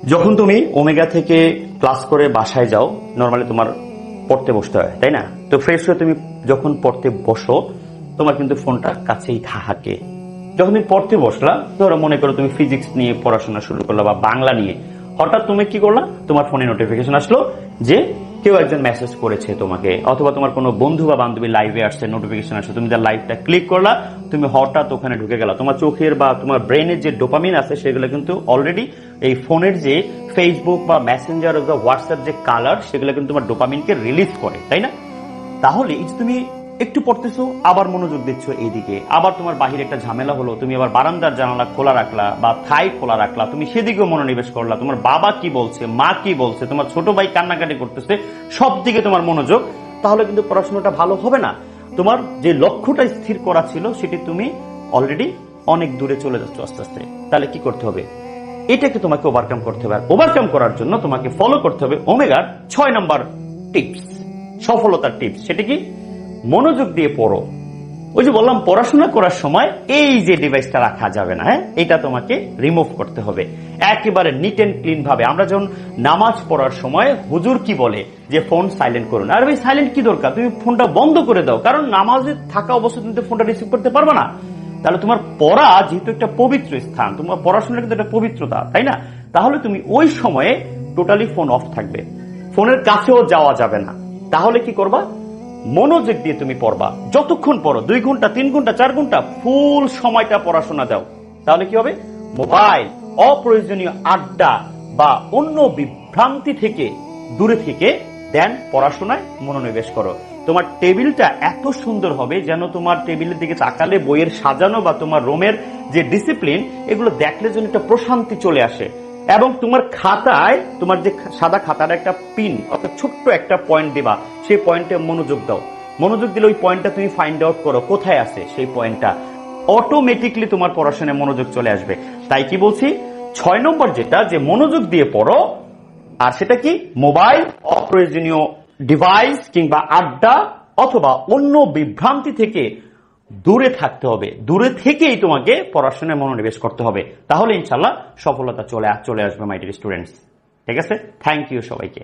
যখন তুমি ওমেগা থেকে ক্লাস করে বাসায় যাও, নর্মালি তোমার পড়তে বসতে হয়, তাই না? তো ফ্রেশ হয়ে তুমি যখন পড়তে বসো, তোমার কিন্তু ফোনটা কাছেই থাকে। যখন তুমি পড়তে বসলা, ধরো মনে করো তুমি ফিজিক্স নিয়ে পড়াশোনা শুরু করলা বা বাংলা নিয়ে, হঠাৎ তুমি কি করলা, তোমার ফোনে নোটিফিকেশন আসলো যে কেউ একজন মেসেজ করেছে তোমাকে, অথবা তোমার কোনো বন্ধু বা বান্ধবী লাইভে আসছে, নোটিফিকেশন আসছে, তুমি তার লাইভটা ক্লিক করলা, তুমি হঠাৎ ওখানে ঢুকে গেলা। তোমার চোখের বা তোমার ব্রেনের যে ডোপামিন আছে সেগুলো কিন্তু অলরেডি এই ফোনের যে ফেসবুক বা মেসেঞ্জার বা হোয়াটসঅ্যাপ যে কালার, সেগুলো কিন্তু তোমার ডোপামিনকে রিলিজ করে, তাই না? তাহলে এই যে তুমি একটু পড়তেছো, আবার মনোযোগ দিচ্ছ এইদিকে, আবার তোমার বাহিরে একটা ঝামেলা হলো, তুমি আবার বারান্দার জানালা খোলা রাখলা বা থাই খোলা রাখলা, তুমি সেদিকেও মনোনিবেশ করলা, তোমার বাবা কি বলছে, মা কি বলছে, তোমার ছোট ভাই কান্নাকাটি করতেছে, সব দিকে তোমার মনোযোগ, তাহলে কিন্তু পড়াশোনাটা ভালো হবে না। তোমার যে লক্ষ্যটা স্থির করা ছিল সেটি তুমি অলরেডি অনেক দূরে চলে যাচ্ছ আস্তে আস্তে। তাহলে কি করতে হবে? এটাকে তোমাকে ওভারকাম করতে হবে। আর ওভারকাম করার জন্য তোমাকে ফলো করতে হবে ওমেগার 6 নম্বর টিপস, সফলতার টিপস। সেটা কি? মনোযোগ দিয়ে পড়ো। ওই যে বললাম, পড়াশোনা করার সময় এই যে ডিভাইসটা রাখা যাবে না, হ্যাঁ, এটা তোমাকে রিমুভ করতে হবে একেবারে নিট এন্ড ক্লিন ভাবে। আমরা যখন নামাজ পড়ার সময় হুজুর কি বলে যে ফোন সাইলেন্ট করুন, আর ভাই সাইলেন্ট কি দরকার? তুমি ফোনটা বন্ধ করে দাও, কারণ নামাজে থাকা অবস্থায় তুমি ফোনটা রিসিভ করতে পারবে না। তাহলে তোমার পড়া যেহেতু একটা পবিত্র স্থান, তোমার পড়াশোনা কিন্তু একটা পবিত্রতা, তাই না? তাহলে তুমি ওই সময়ে টোটালি ফোন অফ থাকবে, ফোনের কাছেও যাওয়া যাবে না। তাহলে কি করবা? মনোযোগ দিয়ে তুমি পড়বা। যতক্ষণ পড়ো, 2 ঘন্টা, 3 ঘন্টা, 4 ঘন্টা, ফুল সময়টা পড়াশোনা দাও। তাহলে কি হবে? মোবাইল, অপ্রয়োজনীয় আড্ডা বা অন্য বিভ্রান্তি থেকে দূরে থেকে দেন পড়াশোনায় মনোনিবেশ করো। তোমার টেবিলটা এত সুন্দর হবে যেন তোমার টেবিলের দিকে তাকালে বইয়ের সাজানো বা তোমার রুমের যে ডিসিপ্লিন, এগুলো দেখলে যেন একটা প্রশান্তি চলে আসে। এবং তোমার খাতায়, তোমার যে সাদা খাতার একটা পিন অর্থাৎ ছোট্ট একটা পয়েন্ট দিবা, সেই পয়েন্টে মনোযোগ দাও। মনোযোগ দিলে ওই পয়েন্টটা তুমি ফাইন্ড আউট করো কোথায় আছে সেই পয়েন্টটা, অটোমেটিকলি তোমার পড়াশোনায় মনোযোগ চলে আসবে। তাই কি বলছি, 6 নম্বর যেটা, যে মনোযোগ দিয়ে পড়ো। আর সেটা কি? মোবাইল, অপ্রয়োজনীয় ডিভাইস কিংবা আড্ডা অথবা অন্য বিভ্রান্তি থেকে দূরে থাকতে হবে। দূরে থেকেই তোমাকে পড়াশোনায় মনোনিবেশ করতে হবে। তাহলে ইনশাল্লাহ সফলতা চলে আসবে মাই ডিয়ার স্টুডেন্টস। ঠিক আছে? থ্যাংক ইউ সবাইকে।